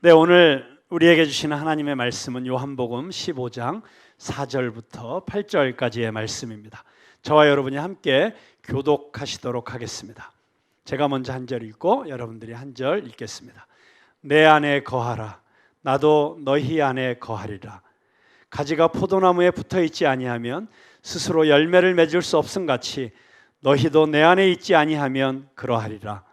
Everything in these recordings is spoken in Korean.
네, 오늘 우리에게 주시는 하나님의 말씀은 요한복음 15장 4절부터 8절까지의 말씀입니다. 저와 여러분이 함께 교독하시도록 하겠습니다. 제가 먼저 한 절 읽고 여러분들이 한 절 읽겠습니다. 내 안에 거하라. 나도 너희 안에 거하리라. 가지가 포도나무에 붙어 있지 아니하면 스스로 열매를 맺을 수 없음 같이 너희도 내 안에 있지 아니하면 그러하리라.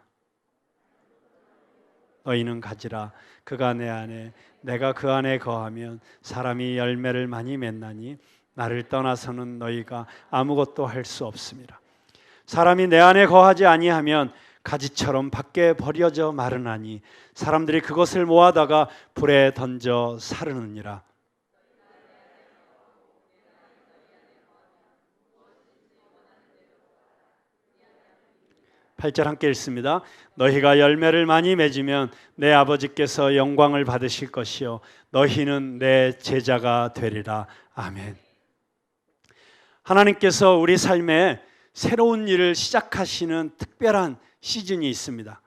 너희는 가지라. 그가 내 안에 내가 그 안에 거하면 사람이 열매를 많이 맺나니 나를 떠나서는 너희가 아무것도 할 수 없음이라. 사람이 내 안에 거하지 아니하면 가지처럼 밖에 버려져 마르나니 사람들이 그것을 모아다가 불에 던져 사르느니라. 팔 절 함께 읽습니다. 너희가 열매를 많이 맺으면 내 아버지께서 영광을 받으실 것이요 너희는 내 제자가 되리라. 아멘. 하나님께서 우리 삶에 새로운 일을 시작하시는 특별한 시즌이 있습니다.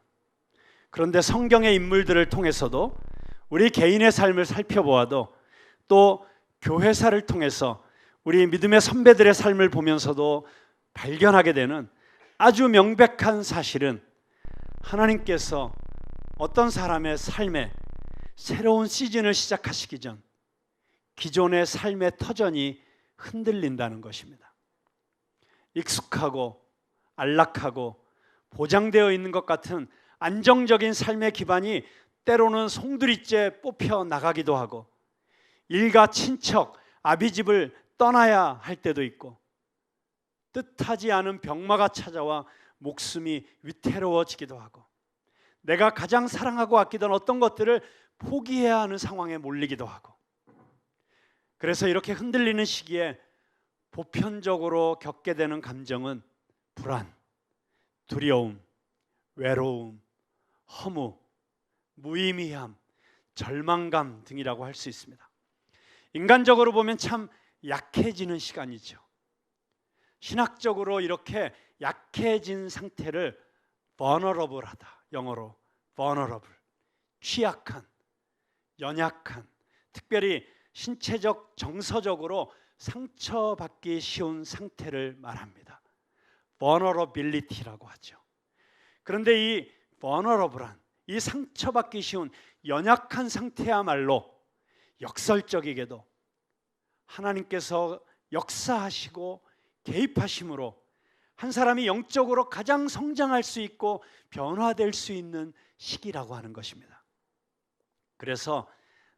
그런데 성경의 인물들을 통해서도 우리 개인의 삶을 살펴보아도 또 교회사를 통해서 우리 믿음의 선배들의 삶을 보면서도 발견하게 되는 아주 명백한 사실은 하나님께서 어떤 사람의 삶에 새로운 시즌을 시작하시기 전 기존의 삶의 터전이 흔들린다는 것입니다. 익숙하고 안락하고 보장되어 있는 것 같은 안정적인 삶의 기반이 때로는 송두리째 뽑혀 나가기도 하고 일가 친척 아비집을 떠나야 할 때도 있고 뜻하지 않은 병마가 찾아와 목숨이 위태로워지기도 하고 내가 가장 사랑하고 아끼던 어떤 것들을 포기해야 하는 상황에 몰리기도 하고 그래서 이렇게 흔들리는 시기에 보편적으로 겪게 되는 감정은 불안, 두려움, 외로움, 허무, 무의미함, 절망감 등이라고 할 수 있습니다. 인간적으로 보면 참 약해지는 시간이죠. 신학적으로 이렇게 약해진 상태를 vulnerable하다, 영어로 vulnerable, 취약한, 연약한, 특별히 신체적, 정서적으로 상처받기 쉬운 상태를 말합니다. vulnerability라고 하죠. 그런데 이 vulnerable한, 이 상처받기 쉬운 연약한 상태야말로 역설적이게도 하나님께서 역사하시고 개입하심으로 한 사람이 영적으로 가장 성장할 수 있고 변화될 수 있는 시기라고 하는 것입니다. 그래서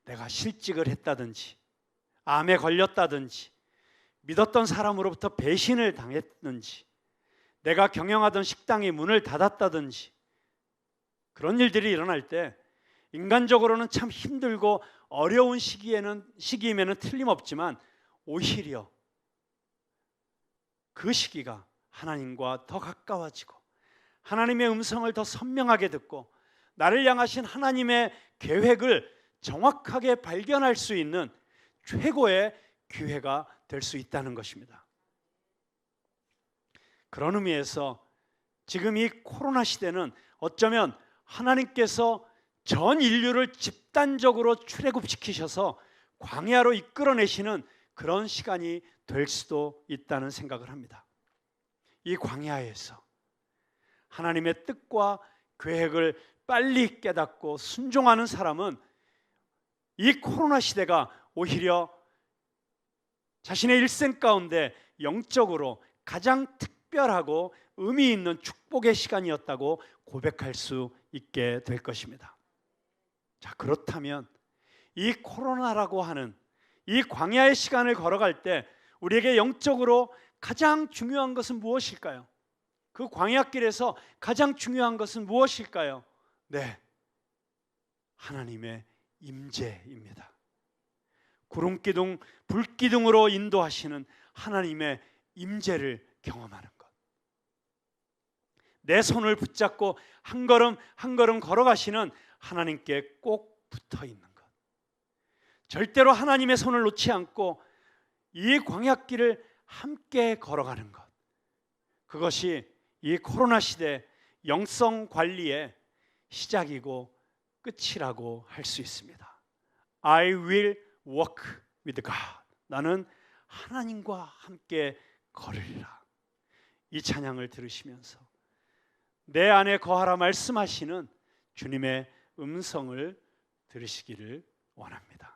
내가 실직을 했다든지 암에 걸렸다든지 믿었던 사람으로부터 배신을 당했든지 내가 경영하던 식당이 문을 닫았다든지 그런 일들이 일어날 때 인간적으로는 참 힘들고 어려운 시기임에는 틀림없지만 오히려 그 시기가 하나님과 더 가까워지고 하나님의 음성을 더 선명하게 듣고 나를 향하신 하나님의 계획을 정확하게 발견할 수 있는 최고의 기회가 될 수 있다는 것입니다. 그런 의미에서 지금 이 코로나 시대는 어쩌면 하나님께서 전 인류를 집단적으로 출애굽시키셔서 광야로 이끌어내시는 그런 시간이 될 수도 있다는 생각을 합니다. 이 광야에서 하나님의 뜻과 계획을 빨리 깨닫고 순종하는 사람은 이 코로나 시대가 오히려 자신의 일생 가운데 영적으로 가장 특별하고 의미 있는 축복의 시간이었다고 고백할 수 있게 될 것입니다. 자, 그렇다면 이 코로나라고 하는 이 광야의 시간을 걸어갈 때 우리에게 영적으로 가장 중요한 것은 무엇일까요? 그 광야길에서 가장 중요한 것은 무엇일까요? 네, 하나님의 임재입니다. 구름기둥, 불기둥으로 인도하시는 하나님의 임재를 경험하는 것. 내 손을 붙잡고 한 걸음 한 걸음 걸어가시는 하나님께 꼭 붙어 있는 것. 절대로 하나님의 손을 놓지 않고 이 광야길을 함께 걸어가는 것. 그것이 이 코로나 시대 영성 관리의 시작이고 끝이라고 할 수 있습니다. I will walk with God. 나는 하나님과 함께 걸으리라. 이 찬양을 들으시면서 내 안에 거하라 말씀하시는 주님의 음성을 들으시기를 원합니다.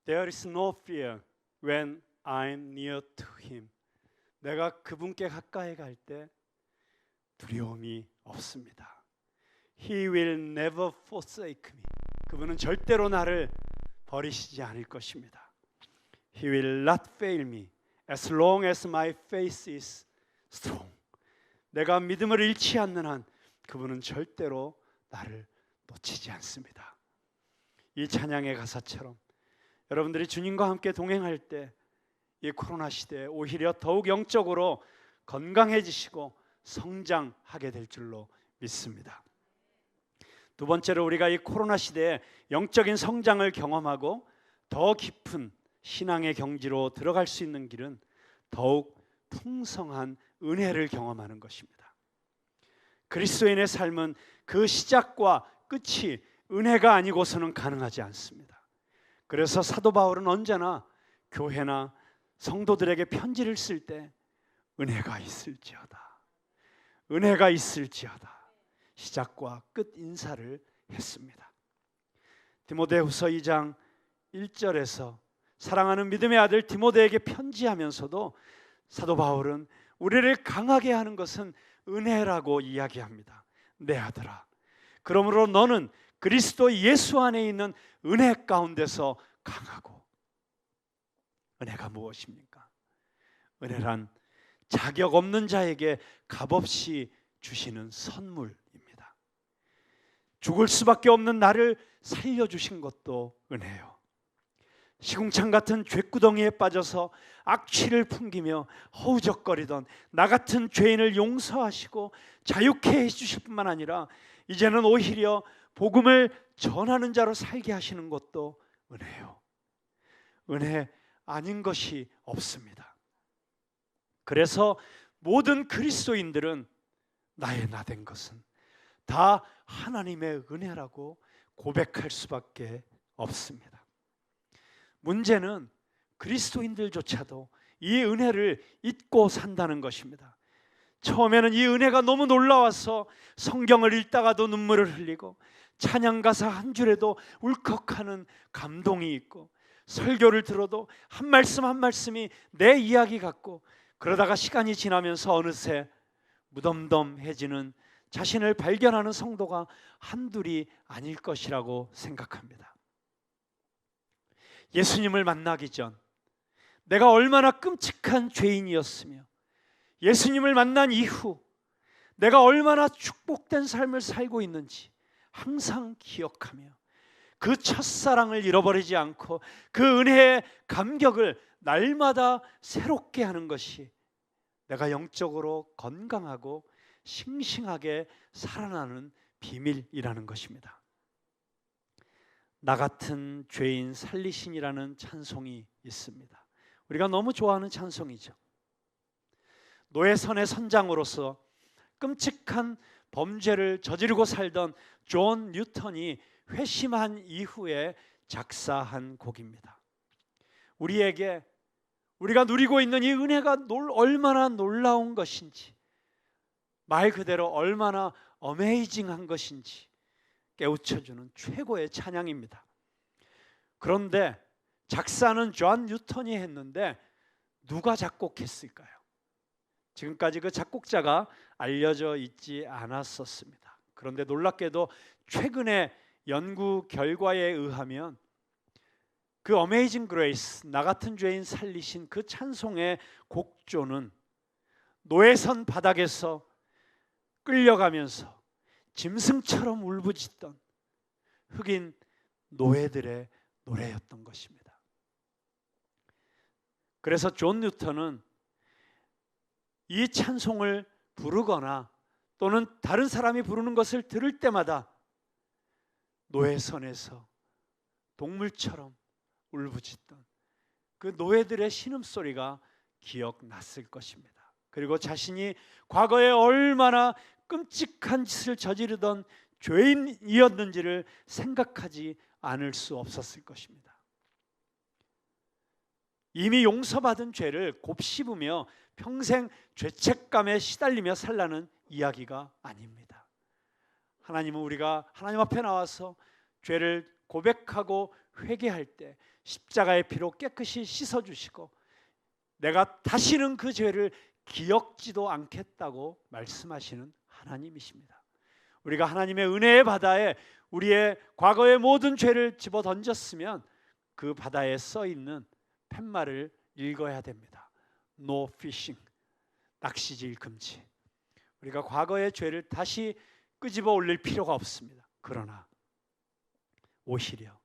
There is no fear when I'm near to him. 내가 그분께 가까이 갈 때 두려움이 없습니다. He will never forsake me. 그분은 절대로 나를 버리시지 않을 것입니다. He will not fail me as long as my faith is strong. 내가 믿음을 잃지 않는 한 그분은 절대로 나를 놓치지 않습니다. 이 찬양의 가사처럼 여러분들이 주님과 함께 동행할 때 이 코로나 시대에 오히려 더욱 영적으로 건강해지시고 성장하게 될 줄로 믿습니다. 두 번째로 우리가 이 코로나 시대에 영적인 성장을 경험하고 더 깊은 신앙의 경지로 들어갈 수 있는 길은 더욱 풍성한 은혜를 경험하는 것입니다. 그리스도인의 삶은 그 시작과 끝이 은혜가 아니고서는 가능하지 않습니다. 그래서 사도 바울은 언제나 교회나 성도들에게 편지를 쓸 때 은혜가 있을지어다, 은혜가 있을지어다 시작과 끝 인사를 했습니다. 디모데후서 2장 1절에서 사랑하는 믿음의 아들 디모데에게 편지하면서도 사도 바울은 우리를 강하게 하는 것은 은혜라고 이야기합니다. 내 아들아, 그러므로 너는 그리스도 예수 안에 있는 은혜 가운데서 강하고. 은혜가 무엇입니까? 은혜란 자격 없는 자에게 값없이 주시는 선물입니다. 죽을 수밖에 없는 나를 살려주신 것도 은혜요. 시궁창 같은 죄구덩이에 빠져서 악취를 풍기며 허우적거리던 나 같은 죄인을 용서하시고 자유케 해주실 뿐만 아니라 이제는 오히려 복음을 전하는 자로 살게 하시는 것도 은혜요. 은혜 아닌 것이 없습니다. 그래서 모든 그리스도인들은 나의 나 된 것은 다 하나님의 은혜라고 고백할 수밖에 없습니다. 문제는 그리스도인들조차도 이 은혜를 잊고 산다는 것입니다. 처음에는 이 은혜가 너무 놀라워서 성경을 읽다가도 눈물을 흘리고 찬양가사 한 줄에도 울컥하는 감동이 있고 설교를 들어도 한 말씀 한 말씀이 내 이야기 같고, 그러다가 시간이 지나면서 어느새 무덤덤해지는 자신을 발견하는 성도가 한둘이 아닐 것이라고 생각합니다. 예수님을 만나기 전 내가 얼마나 끔찍한 죄인이었으며 예수님을 만난 이후 내가 얼마나 축복된 삶을 살고 있는지 항상 기억하며 그 첫사랑을 잃어버리지 않고 그 은혜의 감격을 날마다 새롭게 하는 것이 내가 영적으로 건강하고 싱싱하게 살아나는 비밀이라는 것입니다. 나 같은 죄인 살리신이라는 찬송이 있습니다. 우리가 너무 좋아하는 찬송이죠. 노예선의 선장으로서 끔찍한 범죄를 저지르고 살던 존 뉴턴이 회심한 이후에 작사한 곡입니다. 우리에게 우리가 누리고 있는 이 은혜가 얼마나 놀라운 것인지, 말 그대로 얼마나 어메이징한 것인지 깨우쳐주는 최고의 찬양입니다. 그런데 작사는 존 뉴턴이 했는데 누가 작곡했을까요? 지금까지 그 작곡자가 알려져 있지 않았었습니다. 그런데 놀랍게도 최근에 연구 결과에 의하면 그 어메이징 그레이스, 나 같은 죄인 살리신 그 찬송의 곡조는 노예선 바닥에서 끌려가면서 짐승처럼 울부짖던 흑인 노예들의 노래였던 것입니다. 그래서 존 뉴턴은 이 찬송을 부르거나 또는 다른 사람이 부르는 것을 들을 때마다 노예선에서 동물처럼 울부짖던 그 노예들의 신음소리가 기억났을 것입니다. 그리고 자신이 과거에 얼마나 끔찍한 짓을 저지르던 죄인이었는지를 생각하지 않을 수 없었을 것입니다. 이미 용서받은 죄를 곱씹으며 평생 죄책감에 시달리며 살라는 이야기가 아닙니다. 하나님은 우리가 하나님 앞에 나와서 죄를 고백하고 회개할 때 십자가의 피로 깨끗이 씻어주시고 내가 다시는 그 죄를 기억지도 않겠다고 말씀하시는 하나님이십니다. 우리가 하나님의 은혜의 바다에 우리의 과거의 모든 죄를 집어던졌으면 그 바다에 써있는 팻말을 읽어야 됩니다. No fishing, 낚시질 금지. 우리가 과거의 죄를 다시 끄집어 올릴 필요가 없습니다. 그러나 오히려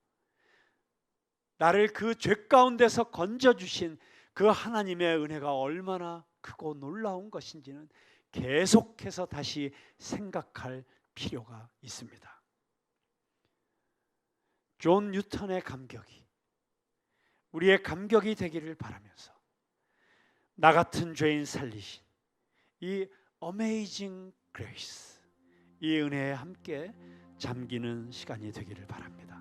나를 그 죄 가운데서 건져주신 그 하나님의 은혜가 얼마나 크고 놀라운 것인지는 계속해서 다시 생각할 필요가 있습니다. 존 뉴턴의 감격이 우리의 감격이 되기를 바라면서 나 같은 죄인 살리신 이 어메이징 그레이스, 이 은혜에 함께 잠기는 시간이 되기를 바랍니다.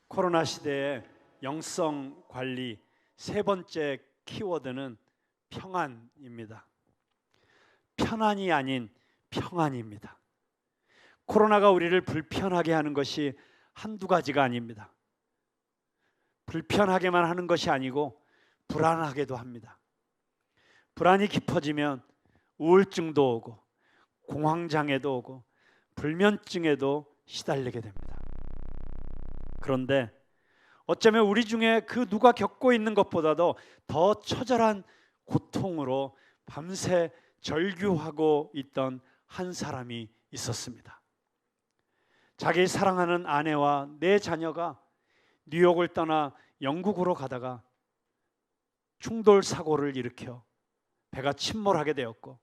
코로나 시대의 영성 관리 세 번째 키워드는 평안입니다. 편안이 아닌 평안입니다. 코로나가 우리를 불편하게 하는 것이 한두 가지가 아닙니다. 불편하게만 하는 것이 아니고 불안하게도 합니다. 불안이 깊어지면 우울증도 오고 공황장애도 오고 불면증에도 시달리게 됩니다. 그런데 어쩌면 우리 중에 그 누가 겪고 있는 것보다도 더 처절한 고통으로 밤새 절규하고 있던 한 사람이 있었습니다. 자기 사랑하는 아내와 네 자녀가 뉴욕을 떠나 영국으로 가다가 충돌 사고를 일으켜 배가 침몰하게 되었고,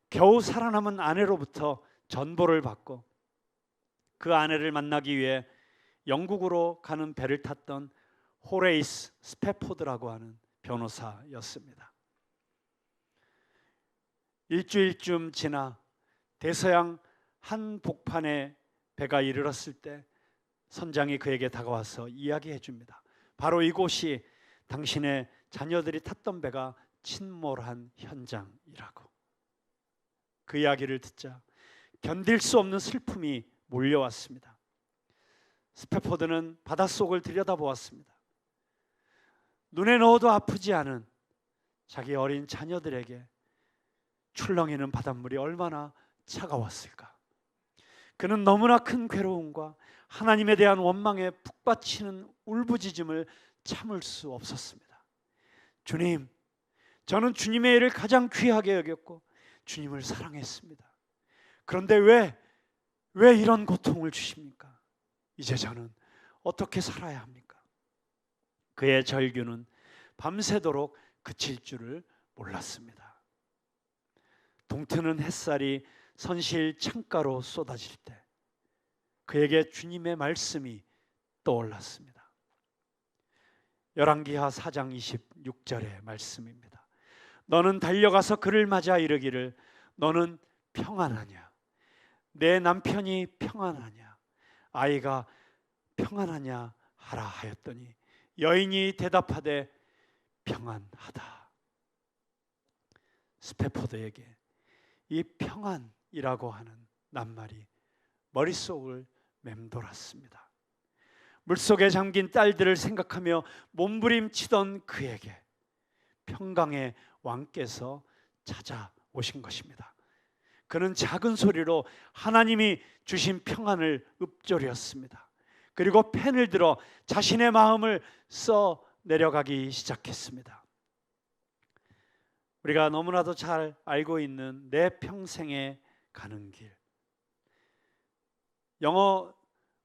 겨우 살아남은 아내로부터 전보를 받고 그 아내를 만나기 위해 영국으로 가는 배를 탔던 호레이스 스패포드라고 하는 변호사였습니다. 일주일쯤 지나 대서양 한복판에 배가 이르렀을 때 선장이 그에게 다가와서 이야기해 줍니다. 바로 이곳이 당신의 자녀들이 탔던 배가 침몰한 현장이라고. 그 이야기를 듣자 견딜 수 없는 슬픔이 몰려왔습니다. 스패포드는 바닷속을 들여다보았습니다. 눈에 넣어도 아프지 않은 자기 어린 자녀들에게 출렁이는 바닷물이 얼마나 차가웠을까. 그는 너무나 큰 괴로움과 하나님에 대한 원망에 북받치는 울부짖음을 참을 수 없었습니다. 주님, 저는 주님의 일을 가장 귀하게 여겼고 주님을 사랑했습니다. 그런데 왜 이런 고통을 주십니까? 이제 저는 어떻게 살아야 합니까? 그의 절규는 밤새도록 그칠 줄을 몰랐습니다. 동트는 햇살이 선실 창가로 쏟아질 때 그에게 주님의 말씀이 떠올랐습니다. 열왕기하 4장 26절의 말씀입니다. 너는 달려가서 그를 맞아 이르기를 너는 평안하냐? 내 남편이 평안하냐? 아이가 평안하냐 하라 하였더니 여인이 대답하되 평안하다. 스패포드에게 이 평안이라고 하는 낱말이 머릿속을 맴돌았습니다. 물속에 잠긴 딸들을 생각하며 몸부림치던 그에게 평강의 왕께서 찾아오신 것입니다. 그는 작은 소리로 하나님이 주신 평안을 읊조렸습니다. 그리고 펜을 들어 자신의 마음을 써 내려가기 시작했습니다. 우리가 너무나도 잘 알고 있는 내 평생에 가는 길. 영어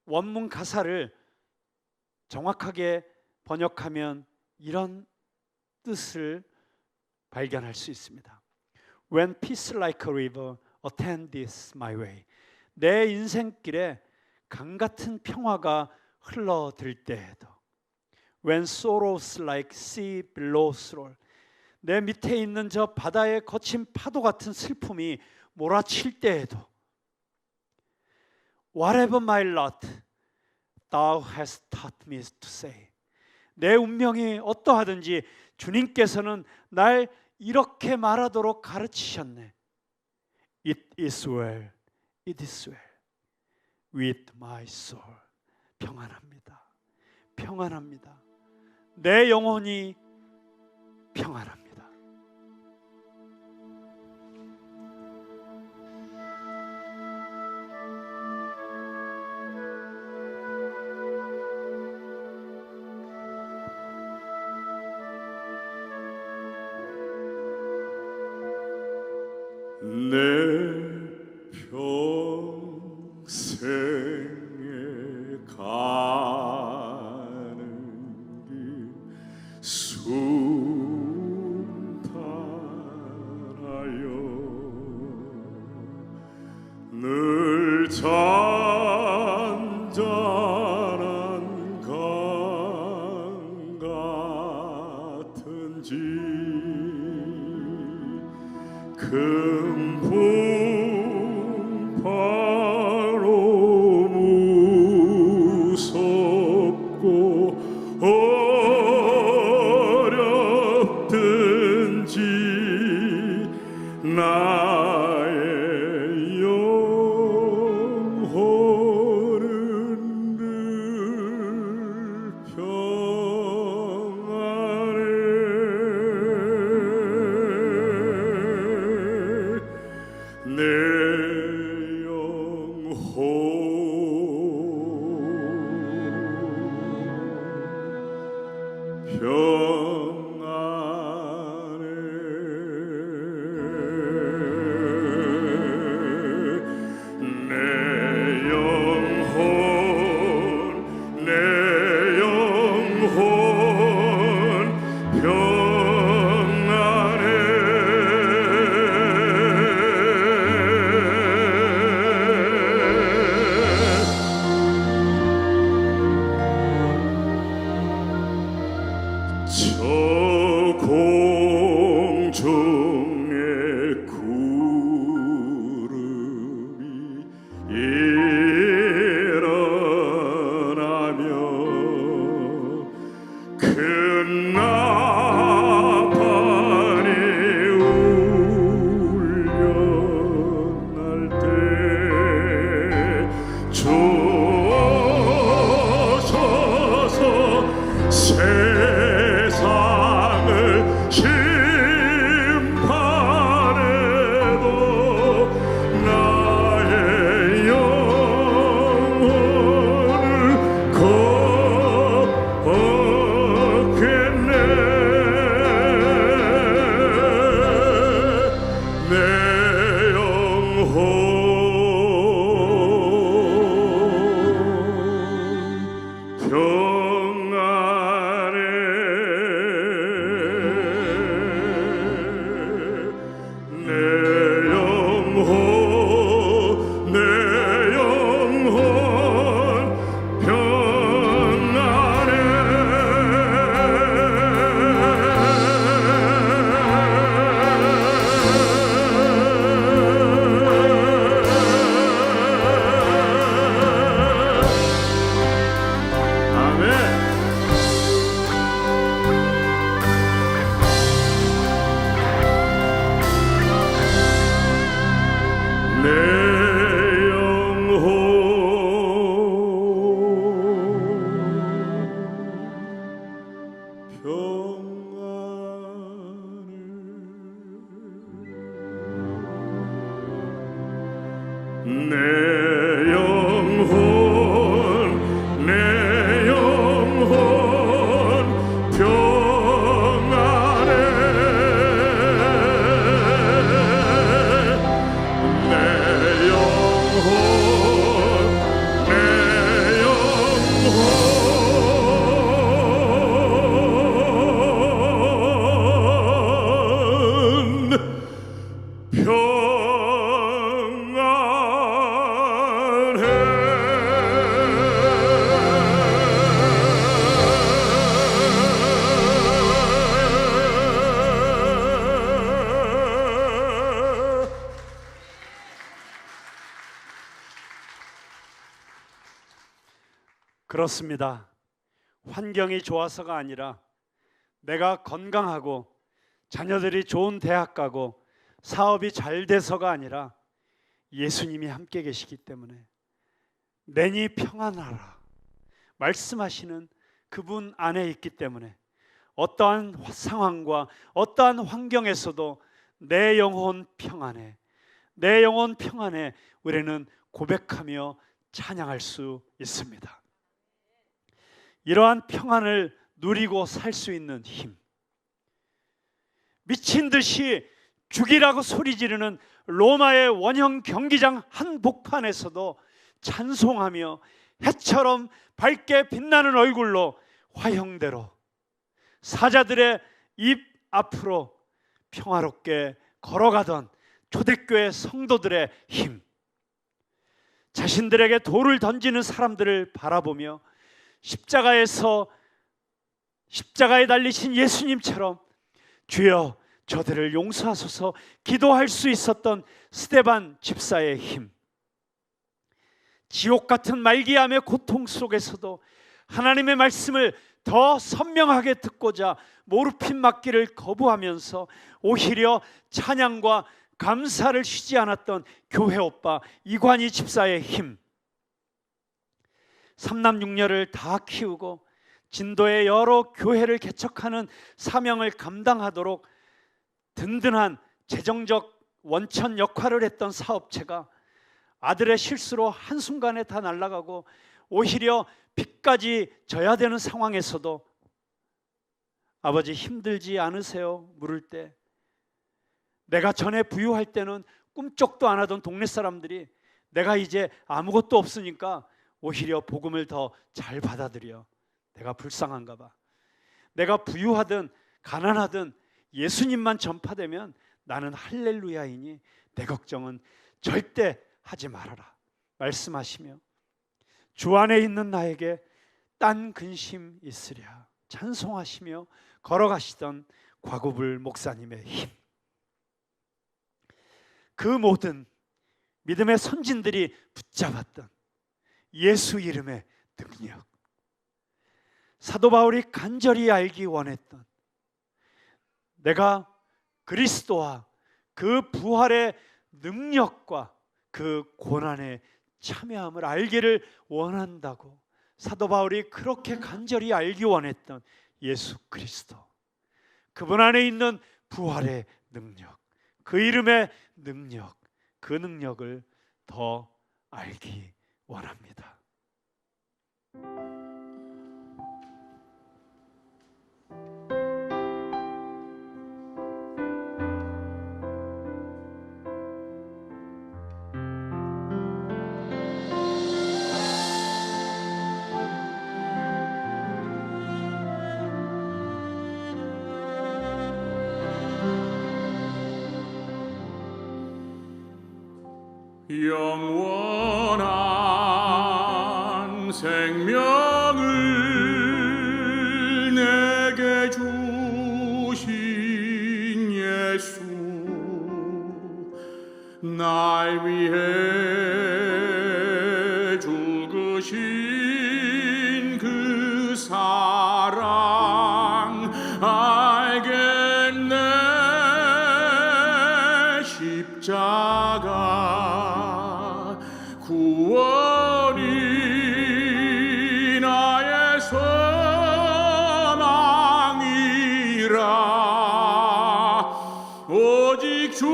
원문 가사를 정확하게 번역하면 이런 뜻을 발견할 수 있습니다. When peace like a river attends my way. 내 인생길에 강 같은 평화가 흘러들 때에도 When sorrows like sea billows roll. 내 밑에 있는 저 바다의 거친 파도 같은 슬픔이 몰아칠 때에도 Whatever my lot, thou hast taught me to say. 내 운명이 어떠하든지 주님께서는 날 이렇게 말하도록 가르치셨네. It is well, it is well with my soul. 평안합니다. 평안합니다. 내 영혼이 평안합니다. 내 평생에 가는 길 순탄하여 늘 잔잔한 강 같은지 금풍 바로 무섭고 어렵든지 나의 영혼은 늘 내 영혼 평안해. 그렇습니다. 환경이 좋아서가 아니라 내가 건강하고 자녀들이 좋은 대학 가고 사업이 잘 돼서가 아니라 예수님이 함께 계시기 때문에 내니 평안하라 말씀하시는 그분 안에 있기 때문에 어떠한 상황과 어떠한 환경에서도 내 영혼 평안해, 내 영혼 평안해 우리는 고백하며 찬양할 수 있습니다. 이러한 평안을 누리고 살 수 있는 힘, 미친 듯이 죽이라고 소리 지르는 로마의 원형 경기장 한복판에서도 찬송하며 해처럼 밝게 빛나는 얼굴로 화형대로 사자들의 입 앞으로 평화롭게 걸어가던 초대교회 성도들의 힘, 자신들에게 돌을 던지는 사람들을 바라보며 십자가에 달리신 예수님처럼 주여 저들을 용서하소서 기도할 수 있었던 스데반 집사의 힘, 지옥 같은 말기암의 고통 속에서도 하나님의 말씀을 더 선명하게 듣고자 모르핀 맞기를 거부하면서 오히려 찬양과 감사를 쉬지 않았던 교회 오빠 이관희 집사의 힘, 삼남육녀를 다 키우고 진도의 여러 교회를 개척하는 사명을 감당하도록 든든한 재정적 원천 역할을 했던 사업체가 아들의 실수로 한순간에 다 날아가고 오히려 빚까지 져야 되는 상황에서도 아버지 힘들지 않으세요? 물을 때 내가 전에 부유할 때는 꿈쩍도 안 하던 동네 사람들이 내가 이제 아무것도 없으니까 오히려 복음을 더 잘 받아들여. 내가 불쌍한가 봐. 내가 부유하든 가난하든 예수님만 전파되면 나는 할렐루야이니 내 걱정은 절대 하지 말아라 말씀하시며 주 안에 있는 나에게 딴 근심 있으랴 찬송하시며 걸어가시던 과구불 목사님의 힘, 그 모든 믿음의 선진들이 붙잡았던 예수 이름의 능력, 사도 바울이 간절히 알기 원했던 내가 그리스도와 그 부활의 능력과 그 고난의 참여함을 알기를 원한다고 사도 바울이 그렇게 간절히 알기 원했던 예수 그리스도, 그분 안에 있는 부활의 능력, 그 이름의 능력, 그 능력을 더 알기 원합니다. 영원한 생명을 내게 주신 예수, 날 위해 죽으신 그 사랑 알겠네. 십자가 구원이 나의 소망이라. 오직 주님만을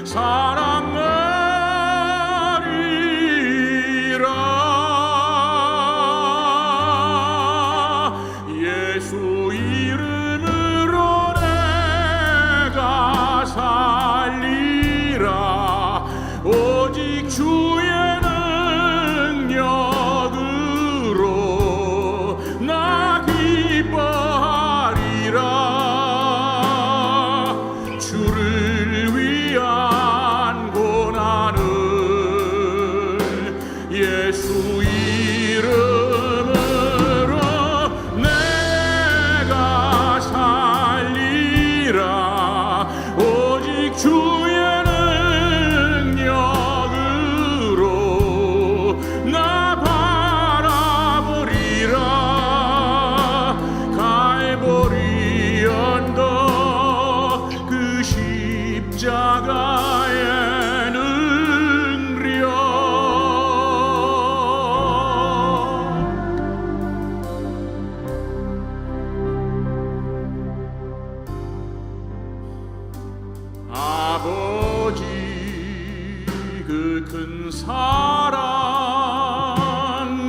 사랑하리라. 예수 이름으로 내가 살리라. 오직 주의 능력으로 나 기뻐하리라. 주를 위한 고난을 예수 이름으로 내가 살리라. 오직 주의 능력으로 나 바라보리라. 갈보리 언덕 그 십자가의 능력. 아버지 그 큰 사랑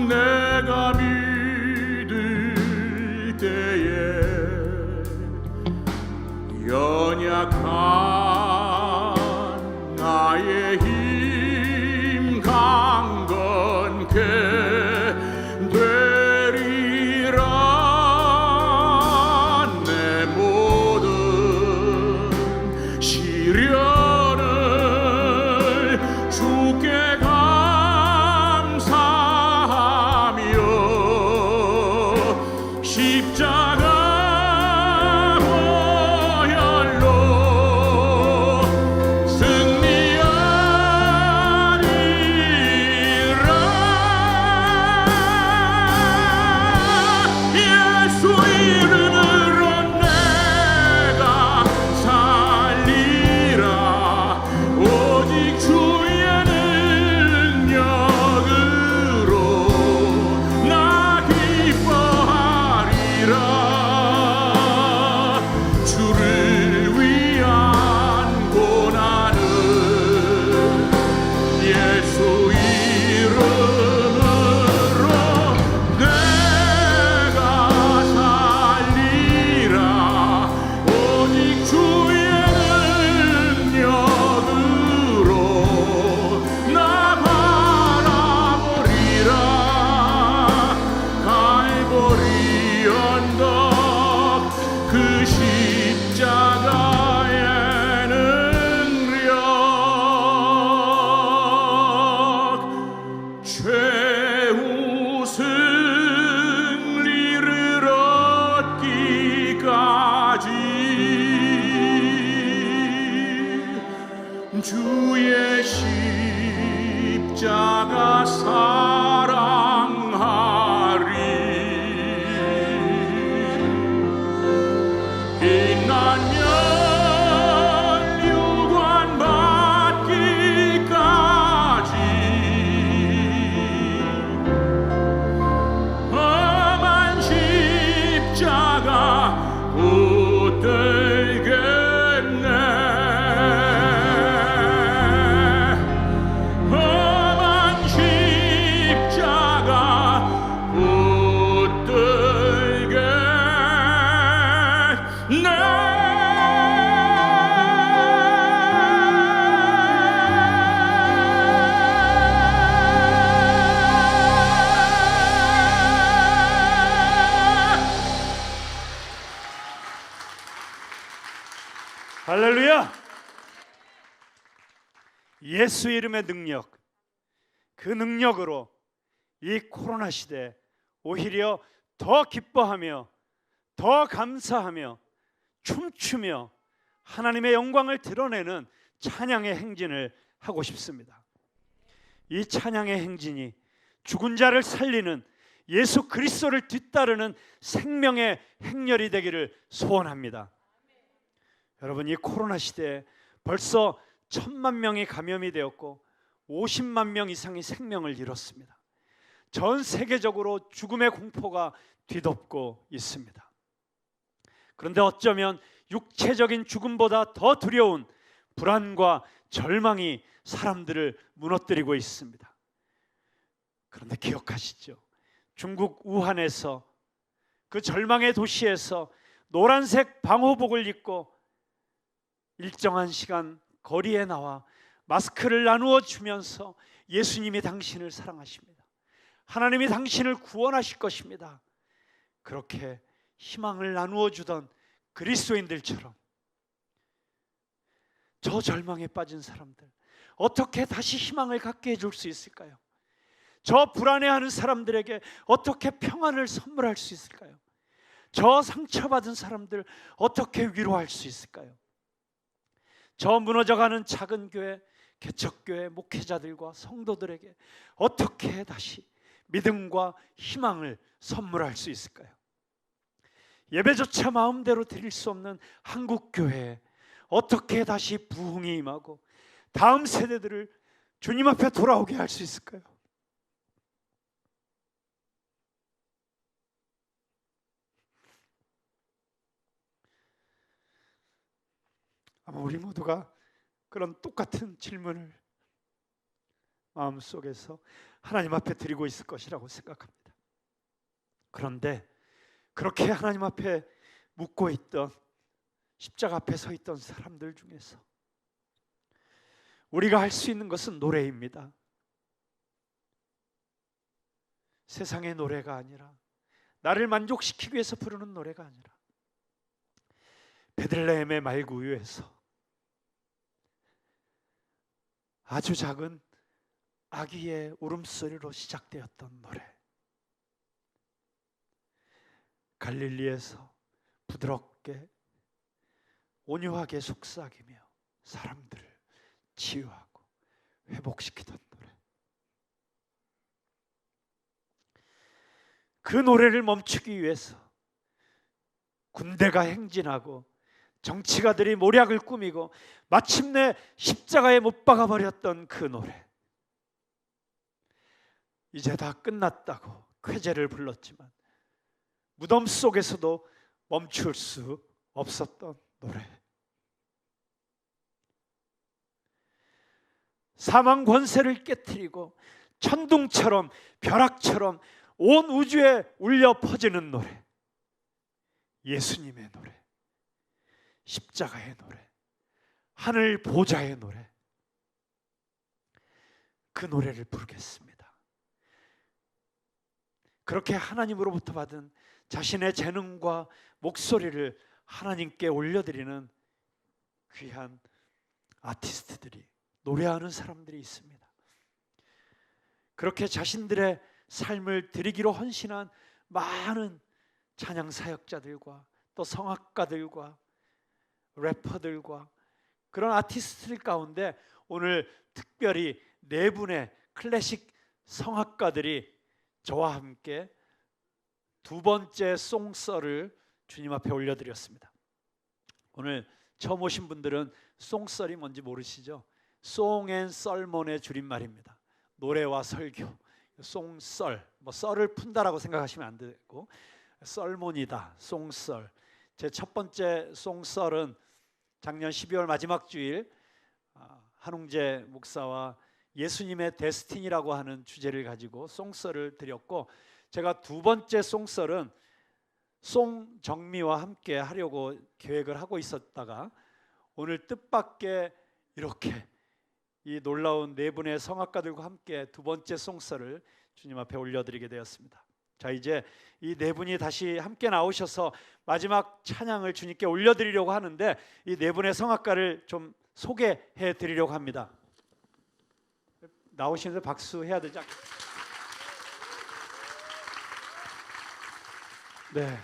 내가 믿을 때에 연약한 나의 힘 강건케 되리라. 내 모든 시련을 주께 감사하며 십자가 보혈로 승리하리라. 예수 이름으로 내가 살리라. 오직 주의 능력으로 나 기뻐하리라. 주를 위한 고난을 예수 이름으로 내가 살리라. 오직 주의 능력으로 나 바라보리라. 갈보리 언덕 그 십자가의 능력. 최후 승리를 얻기까지 주의 십자가 사랑하리. 빛나면 유관 받기까지 험한 십자가 붙들겠네. 험한 십자가 할렐루야! 예수 이름의 능력, 그 능력으로 이 코로나 시대 오히려 더 기뻐하며 더 감사하며 춤추며 하나님의 영광을 드러내는 찬양의 행진을 하고 싶습니다. 이 찬양의 행진이 죽은 자를 살리는 예수 그리스도를 뒤따르는 생명의 행렬이 되기를 소원합니다. 여러분, 이 코로나 시대에 벌써 1,000만 명이 감염이 되었고 50만 명 이상이 생명을 잃었습니다. 전 세계적으로 죽음의 공포가 뒤덮고 있습니다. 그런데 어쩌면 육체적인 죽음보다 더 두려운 불안과 절망이 사람들을 무너뜨리고 있습니다. 그런데 기억하시죠? 중국 우한에서, 그 절망의 도시에서 노란색 방호복을 입고 일정한 시간 거리에 나와 마스크를 나누어 주면서 예수님이 당신을 사랑하십니다. 하나님이 당신을 구원하실 것입니다. 그렇게 희망을 나누어 주던 그리스도인들처럼 저 절망에 빠진 사람들 어떻게 다시 희망을 갖게 해줄 수 있을까요? 저 불안해하는 사람들에게 어떻게 평안을 선물할 수 있을까요? 저 상처받은 사람들 어떻게 위로할 수 있을까요? 저 무너져가는 작은 교회, 개척교회 목회자들과 성도들에게 어떻게 다시 믿음과 희망을 선물할 수 있을까요? 예배조차 마음대로 드릴 수 없는 한국교회에 어떻게 다시 부흥이 임하고 다음 세대들을 주님 앞에 돌아오게 할 수 있을까요? 아마 우리 모두가 그런 똑같은 질문을 마음속에서 하나님 앞에 드리고 있을 것이라고 생각합니다. 그런데 그렇게 하나님 앞에 묻고 있던, 십자가 앞에 서 있던 사람들 중에서 우리가 할 수 있는 것은 노래입니다. 세상의 노래가 아니라, 나를 만족시키기 위해서 부르는 노래가 아니라, 베들레헴의 말구유에서 아주 작은 아기의 울음소리로 시작되었던 노래, 갈릴리에서 부드럽게 온유하게 속삭이며 사람들을 치유하고 회복시키던 노래, 그 노래를 멈추기 위해서 군대가 행진하고 정치가들이 모략을 꾸미고 마침내 십자가에 못 박아 버렸던 그 노래, 이제 다 끝났다고 쾌재를 불렀지만 무덤 속에서도 멈출 수 없었던 노래, 사망 권세를 깨트리고 천둥처럼 벼락처럼 온 우주에 울려 퍼지는 노래, 예수님의 노래, 십자가의 노래, 하늘 보좌의 노래, 그 노래를 부르겠습니다. 그렇게 하나님으로부터 받은 자신의 재능과 목소리를 하나님께 올려드리는 귀한 아티스트들이, 노래하는 사람들이 있습니다. 그렇게 자신들의 삶을 드리기로 헌신한 많은 찬양 사역자들과 또 성악가들과 래퍼들과 그런 아티스트들 가운데 오늘 특별히 네 분의 클래식 성악가들이 저와 함께 두 번째 송썰을 주님 앞에 올려드렸습니다. 오늘 처음 오신 분들은 송썰이 뭔지 모르시죠? 송 앤 썰몬의 줄임말입니다. 노래와 설교, 송썰, 썰을 푼다라고 생각하시면 안 되고 썰몬이다, 송썰. 제 첫 번째 송썰은 작년 12월 마지막 주일 한웅재 목사와 예수님의 데스티니라고 하는 주제를 가지고 송썰을 드렸고, 제가 두 번째 송썰은 송정미와 함께 하려고 계획을 하고 있었다가 오늘 뜻밖의 이렇게 이 놀라운 네 분의 성악가들과 함께 두 번째 송썰을 주님 앞에 올려드리게 되었습니다. 자, 이제 이 네 분이 다시 함께 나오셔서 마지막 찬양을 주님께 올려드리려고 하는데, 이 네 분의 성악가를 좀 소개해 드리려고 합니다. 나오시는데 박수 해야 되지 않겠... 네,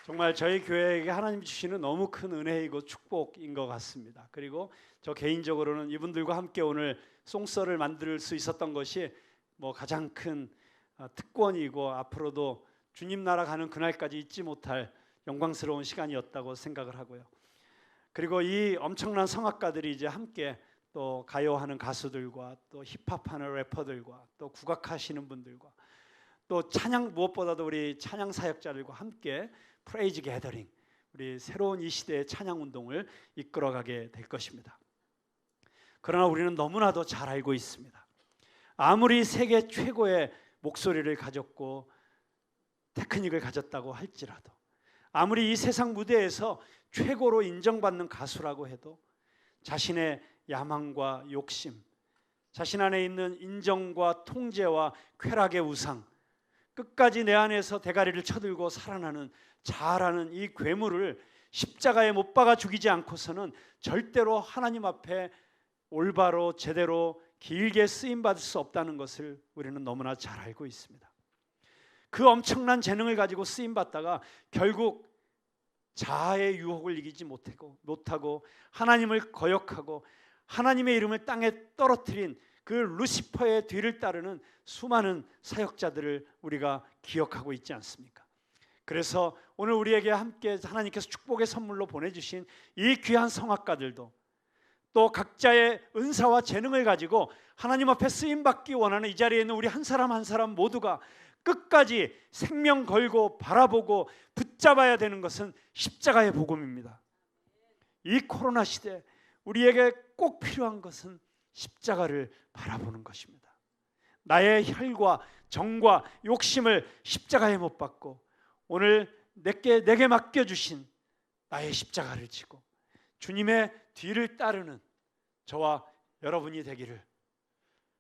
정말 저희 교회에게 하나님 주시는 너무 큰 은혜이고 축복인 것 같습니다. 그리고 저 개인적으로는 이분들과 함께 오늘 송서를 만들 수 있었던 것이 뭐 가장 큰 특권이고, 앞으로도 주님 나라 가는 그날까지 잊지 못할 영광스러운 시간이었다고 생각을 하고요. 그리고 이 엄청난 성악가들이 이제 함께 또 가요하는 가수들과 또 힙합하는 래퍼들과 또 국악하시는 분들과 또 찬양, 무엇보다도 우리 찬양 사역자들과 함께 프레이즈 게더링, 우리 새로운 이 시대의 찬양 운동을 이끌어가게 될 것입니다. 그러나 우리는 너무나도 잘 알고 있습니다. 아무리 세계 최고의 목소리를 가졌고 테크닉을 가졌다고 할지라도, 아무리 이 세상 무대에서 최고로 인정받는 가수라고 해도 자신의 야망과 욕심, 자신 안에 있는 인정과 통제와 쾌락의 우상, 끝까지 내 안에서 대가리를 쳐들고 살아나는 자아라는 이 괴물을 십자가에 못 박아 죽이지 않고서는 절대로 하나님 앞에 올바로 제대로 길게 쓰임받을 수 없다는 것을 우리는 너무나 잘 알고 있습니다. 그 엄청난 재능을 가지고 쓰임받다가 결국 자아의 유혹을 이기지 못하고 하나님을 거역하고 하나님의 이름을 땅에 떨어뜨린 그 루시퍼의 뒤를 따르는 수많은 사역자들을 우리가 기억하고 있지 않습니까? 그래서 오늘 우리에게 함께 하나님께서 축복의 선물로 보내주신 이 귀한 성악가들도 또 각자의 은사와 재능을 가지고 하나님 앞에 쓰임받기 원하는 이 자리에 있는 우리 한 사람 한 사람 모두가 끝까지 생명 걸고 바라보고 붙잡아야 되는 것은 십자가의 복음입니다. 이 코로나 시대 우리에게 꼭 필요한 것은 십자가를 바라보는 것입니다. 나의 혈과 정과 욕심을 십자가에 못 박고 오늘 내게 맡겨주신 나의 십자가를 지고 주님의 뒤를 따르는 저와 여러분이 되기를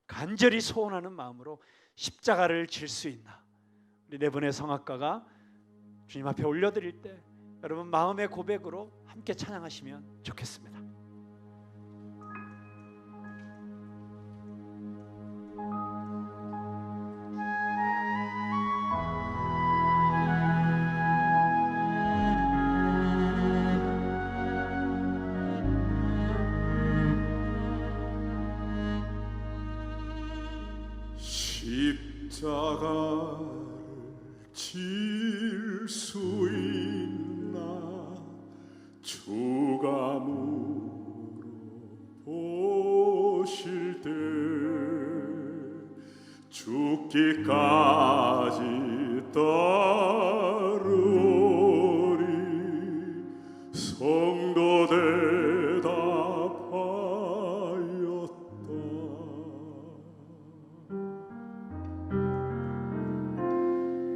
간절히 소원하는 마음으로 십자가를 질 수 있나, 우리 네 분의 성악가가 주님 앞에 올려드릴 때 여러분 마음의 고백으로 함께 찬양하시면 좋겠습니다. 십자가를 질 수 있나 주가 물어보실 때 죽기까지 따르리 성도 대답하였다.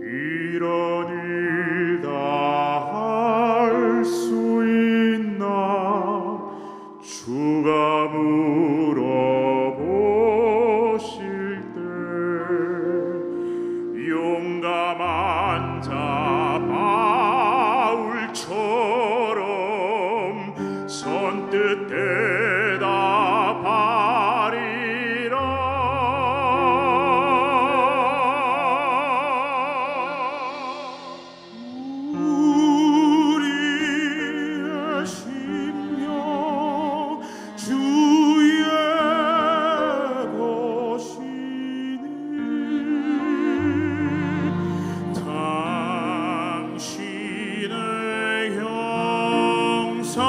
이런 일 다 할 수 있나 주가 물어보실 때 용감한 자 바울처럼 선뜻 대답하리라. 우리의 심령 주의 것이니 당신의 형상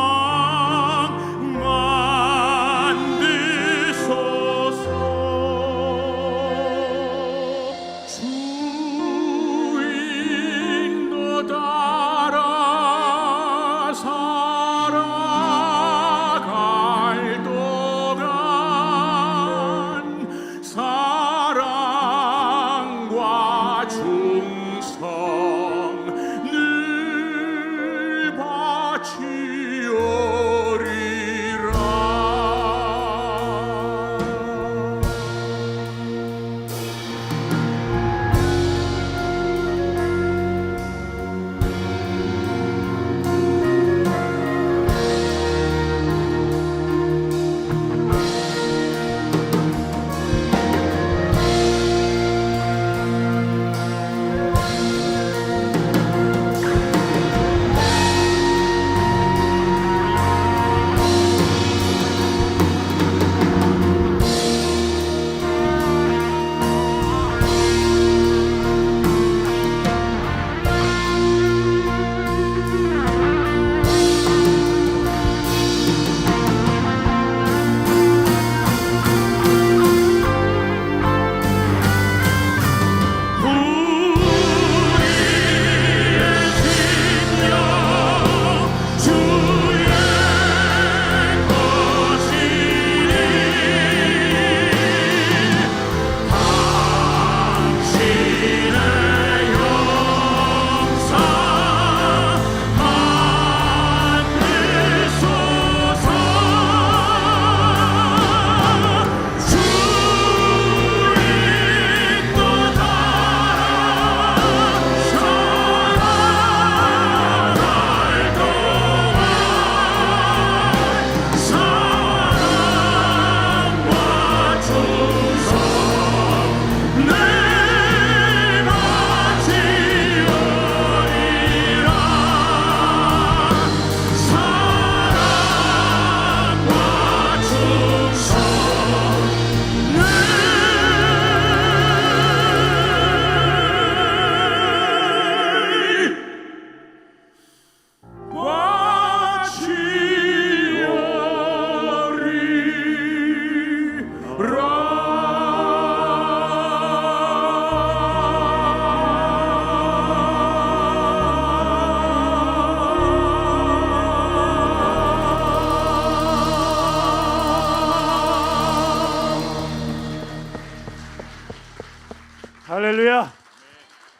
할렐루야.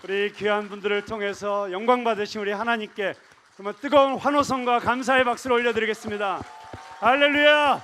우리 귀한 분들을 통해서 영광 받으신 우리 하나님께 정말 뜨거운 환호성과 감사의 박수를 올려드리겠습니다. 할렐루야.